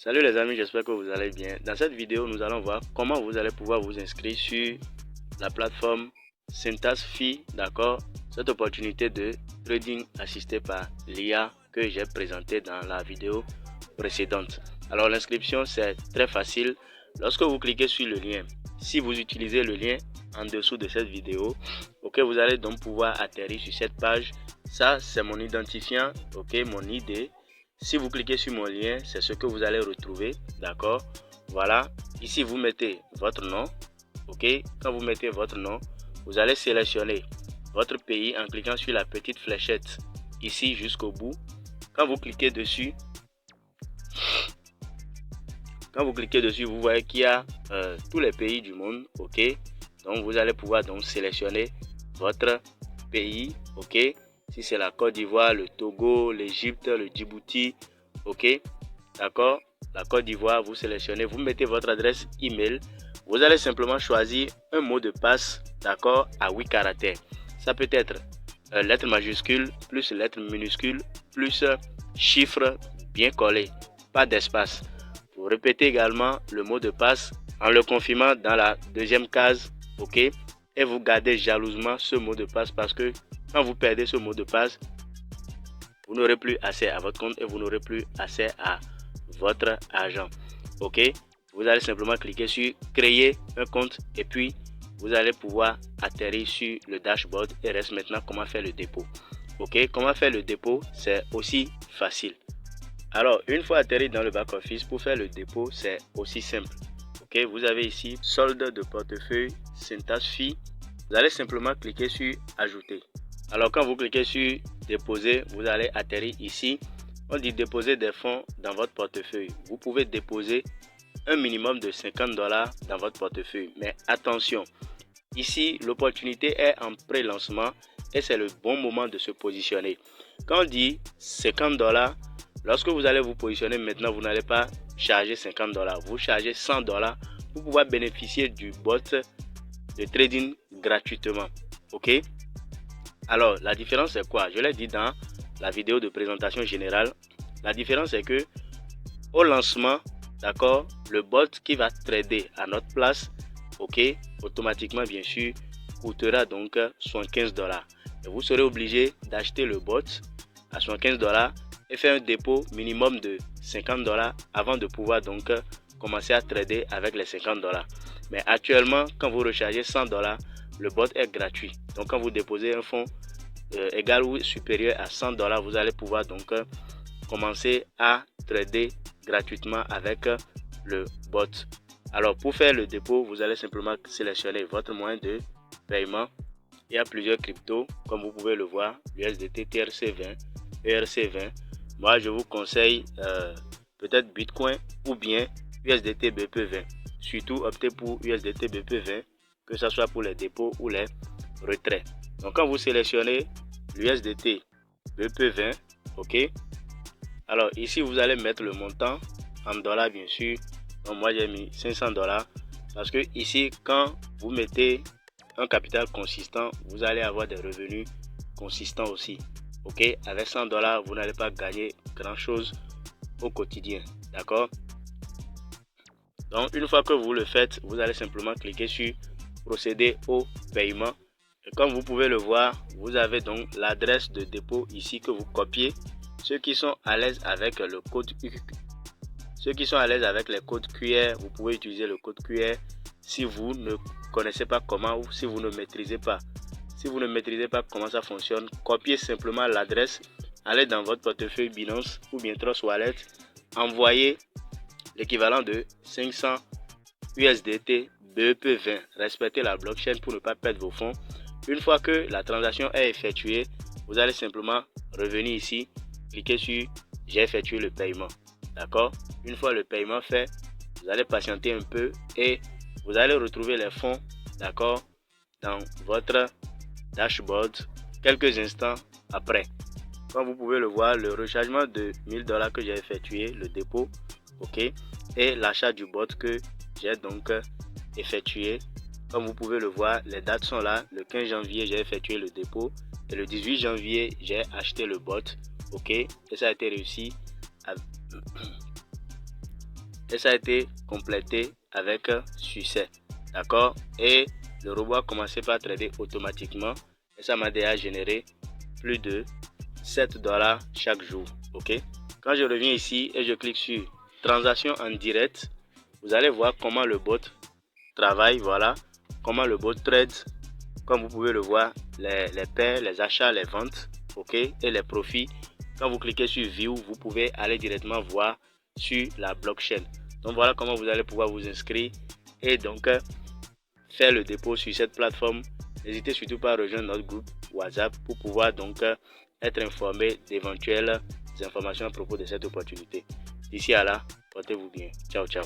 Salut les amis, j'espère que vous allez bien. Dans cette vidéo, nous allons voir comment vous allez pouvoir vous inscrire sur la plateforme Syntax.fi, d'accord? Cette opportunité de trading assistée par l'IA que j'ai présentée dans la vidéo précédente. Alors l'inscription, c'est très facile. Lorsque vous cliquez sur le lien, si vous utilisez le lien en dessous de cette vidéo, ok, vous allez donc pouvoir atterrir sur cette page. Ça, c'est mon identifiant, ok, mon ID. Si vous cliquez sur mon lien, c'est ce que vous allez retrouver, d'accord? Voilà, ici vous mettez votre nom, ok? Quand vous mettez votre nom, vous allez sélectionner votre pays en cliquant sur la petite fléchette ici jusqu'au bout. Quand vous cliquez dessus, vous voyez qu'il y a tous les pays du monde, ok? Donc vous allez pouvoir donc sélectionner votre pays, ok? Si c'est la Côte d'Ivoire, le Togo, l'Égypte, le Djibouti, ok, d'accord, la Côte d'Ivoire, vous sélectionnez, vous mettez votre adresse email, vous allez simplement choisir un mot de passe, d'accord, à 8 caractères. Ça peut être lettres majuscules, plus lettres minuscules, plus chiffres bien collés, pas d'espace. Vous répétez également le mot de passe en le confirmant dans la deuxième case, ok, et vous gardez jalousement ce mot de passe parce que quand vous perdez ce mot de passe, vous n'aurez plus accès à votre compte et vous n'aurez plus accès à votre argent. Ok, vous allez simplement cliquer sur créer un compte et puis vous allez pouvoir atterrir sur le dashboard et reste maintenant comment faire le dépôt. Ok, comment faire le dépôt, c'est aussi facile. Alors, une fois atterri dans le back office, pour faire le dépôt, c'est aussi simple. Ok, vous avez ici solde de portefeuille Syntax.fi. Vous allez simplement cliquer sur ajouter. Alors quand vous cliquez sur déposer, vous allez atterrir ici. On dit déposer des fonds dans votre portefeuille. Vous pouvez déposer un minimum de $50 dans votre portefeuille. Mais attention, ici l'opportunité est en pré-lancement et c'est le bon moment de se positionner. Quand on dit $50, lorsque vous allez vous positionner maintenant, vous n'allez pas charger $50. Vous chargez $100 pour pouvoir bénéficier du bot de trading gratuitement. Ok? Alors, la différence c'est quoi? Je l'ai dit dans la vidéo de présentation générale. La différence c'est que au lancement, d'accord, le bot qui va trader à notre place, ok, automatiquement bien sûr, coûtera donc $75. Et vous serez obligé d'acheter le bot à $75 et faire un dépôt minimum de $50 avant de pouvoir donc commencer à trader avec les $50. Mais actuellement, quand vous rechargez $100, le bot est gratuit. Donc quand vous déposez un fonds égal ou supérieur à $100, vous allez pouvoir donc commencer à trader gratuitement avec le bot. Alors pour faire le dépôt, vous allez simplement sélectionner votre moyen de paiement. Il y a plusieurs cryptos comme vous pouvez le voir, USDT, TRC20, ERC20. Moi je vous conseille peut-être Bitcoin ou bien USDT BP20. Surtout optez pour USDT BP20, que ce soit pour les dépôts ou les retraits. Donc quand vous sélectionnez l'USDT BP20, ok. Alors ici vous allez mettre le montant en dollars bien sûr. Donc moi j'ai mis $500 parce que ici quand vous mettez un capital consistant, vous allez avoir des revenus consistants aussi. Ok, avec $100 vous n'allez pas gagner grand chose au quotidien, d'accord? Donc une fois que vous le faites, vous allez simplement cliquer sur procéder au paiement. Et comme vous pouvez le voir, vous avez donc l'adresse de dépôt ici que vous copiez. Ceux qui sont à l'aise avec le code Ceux qui sont à l'aise avec les codes QR, vous pouvez utiliser le code QR. Si vous ne connaissez pas comment ou si vous ne maîtrisez pas, comment ça fonctionne, copiez simplement l'adresse, allez dans votre portefeuille Binance ou bien Trust Wallet, envoyez l'équivalent de 500 USDT BEP20. Respectez la blockchain pour ne pas perdre vos fonds. Une fois que la transaction est effectuée, vous allez simplement revenir ici, cliquer sur j'ai effectué le paiement. D'accord? Une fois le paiement fait, vous allez patienter un peu et vous allez retrouver les fonds, d'accord, dans votre dashboard quelques instants après. Comme vous pouvez le voir, le rechargement de $1000 que j'ai effectué, le dépôt, ok, et l'achat du bot que j'ai donc effectué. Comme vous pouvez le voir, les dates sont là. Le 15 janvier, j'ai effectué le dépôt et le 18 janvier, j'ai acheté le bot, ok, et ça a été réussi et ça a été complété avec succès. D'accord? Et le robot a commencé par trader automatiquement et ça m'a déjà généré plus de $7 chaque jour. Ok? Quand je reviens ici et je clique sur transaction en direct, vous allez voir comment le bot travaille. Voilà comment le bot trade. Comme vous pouvez le voir, les paires, les achats, les ventes, ok, et les profits. Quand vous cliquez sur View, vous pouvez aller directement voir sur la blockchain. Donc voilà comment vous allez pouvoir vous inscrire et donc faire le dépôt sur cette plateforme. N'hésitez surtout pas à rejoindre notre groupe WhatsApp pour pouvoir donc être informé d'éventuelles informations à propos de cette opportunité. D'ici à là, portez-vous bien. Ciao, ciao.